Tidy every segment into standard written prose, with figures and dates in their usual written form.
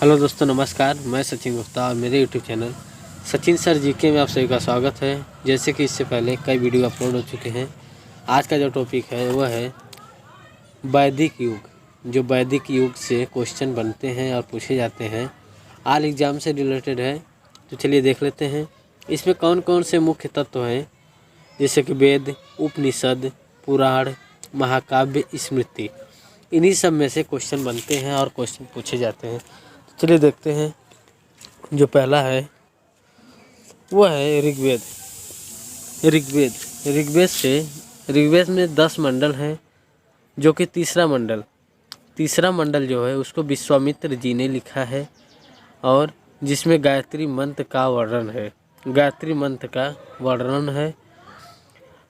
Hello दोस्तों, नमस्कार। मैं सचिन गुप्ता और मेरे YouTube channel Sachin sir GK में आप सभी का स्वागत है। जैसे कि इससे पहले कई वीडियो अपलोड हो चुके हैं। आज का जो टॉपिक है वह है वैदिक युग। जो वैदिक युग से क्वेश्चन बनते हैं और पूछे जाते हैं, ऑल एग्ज़ाम से रिलेटेड है। तो चलिए देख लेते हैं इसमें कौन कौन से मुख्य तत्व हैं। जैसे कि वेद, उपनिषद, पुराण, महाकाव्य, स्मृति, इन्हीं सब में से क्वेश्चन बनते हैं और क्वेश्चन पूछे जाते हैं। चलिए देखते हैं। जो पहला है वो है ऋग्वेद। ऋग्वेद ऋग्वेद में 10 मंडल हैं, जो कि तीसरा मंडल जो है उसको विश्वामित्र जी ने लिखा है, और जिसमें गायत्री मंत्र का वर्णन है।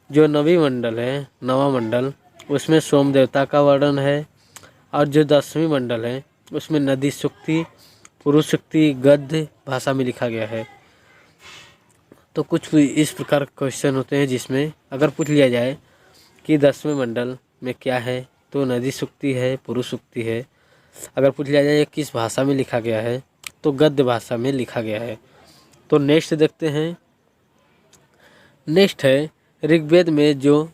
जो नवा मंडल उसमें सोम देवता का वर्णन है, और जो 10वीं मंडल है उसमें नदी सूक्ति, पुरुष सूक्ति गद्य भाषा में लिखा गया है। तो कुछ इस प्रकार के क्वेश्चन होते हैं, जिसमें अगर पूछ लिया जाए कि 10वें मंडल में क्या है, तो नदी सूक्ति है, पुरुष सूक्ति है। अगर पूछ लिया जाए किस भाषा में लिखा गया है, तो गद्य भाषा में लिखा गया है। तो नेक्स्ट देखते हैं। नेक्स्ट है ऋग्वेद में जो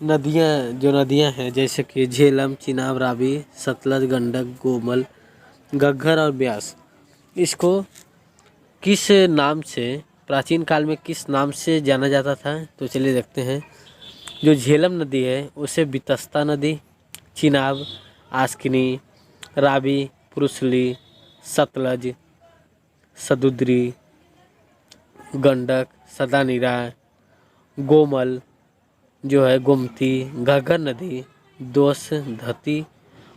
नदियाँ हैं, जैसे कि झेलम, चिनाब, रावी, सतलज, गंडक, गोमल, घग्गर और ब्यास, इसको किस नाम से प्राचीन काल में किस नाम से जाना जाता था? तो चलिए देखते हैं। जो झेलम नदी है उसे वितस्ता नदी, चिनाब आस्किनी, रावी पुरुषली, सतलज सदुद्री, गंडक सदानीरा, गोमल जो है गोमती, घग्गर नदी दोषधती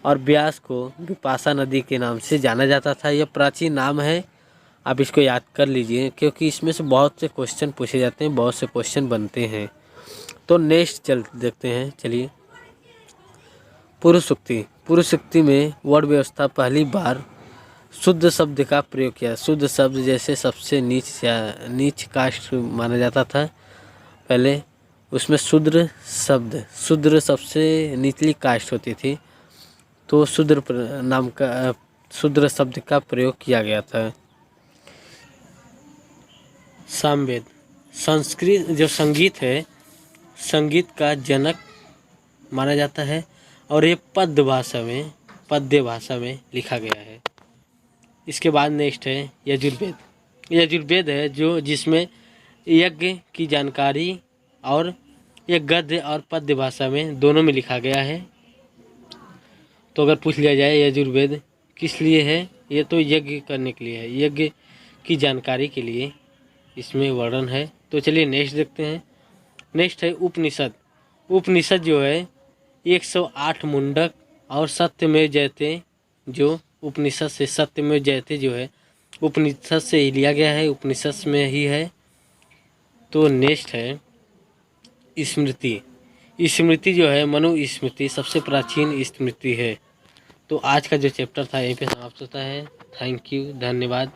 और ब्यास को विपाशा नदी के नाम से जाना जाता था। यह प्राचीन नाम है, आप इसको याद कर लीजिए, क्योंकि इसमें से बहुत से क्वेश्चन पूछे जाते हैं, बहुत से क्वेश्चन बनते हैं। तो नेक्स्ट देखते हैं। चलिए, पुरुष सूक्ति में वर्ण व्यवस्था पहली बार शुद्ध शब्द का प्रयोग किया। शुद्ध शब्द जैसे सबसे नीच कास्ट माना जाता था पहले, उसमें शूद्र सबसे निचली कास्ट होती थी, तो शूद्र शब्द का प्रयोग किया गया था। सामवेद संस्कृत जो संगीत है, संगीत का जनक माना जाता है, और ये पद्य भाषा में लिखा गया है। इसके बाद नेक्स्ट है यजुर्वेद है, जिसमें यज्ञ की जानकारी और ये गद्य और पद्य भाषा में दोनों में लिखा गया है। तो अगर पूछ लिया जाए यजुर्वेद किस लिए है, ये तो यज्ञ करने के लिए है, यज्ञ की जानकारी के लिए इसमें वर्णन है। तो चलिए नेक्स्ट देखते हैं। नेक्स्ट है उपनिषद जो है 108 मुंडक और सत्यमेव जयते, जो उपनिषद से सत्यमेव जयते जो है उपनिषद से ही लिया गया है, उपनिषद में ही है। तो नेक्स्ट है स्मृति जो है मनुस्मृति सबसे प्राचीन स्मृति है। तो आज का जो चैप्टर था यहीं पे समाप्त होता है। थैंक यू, धन्यवाद।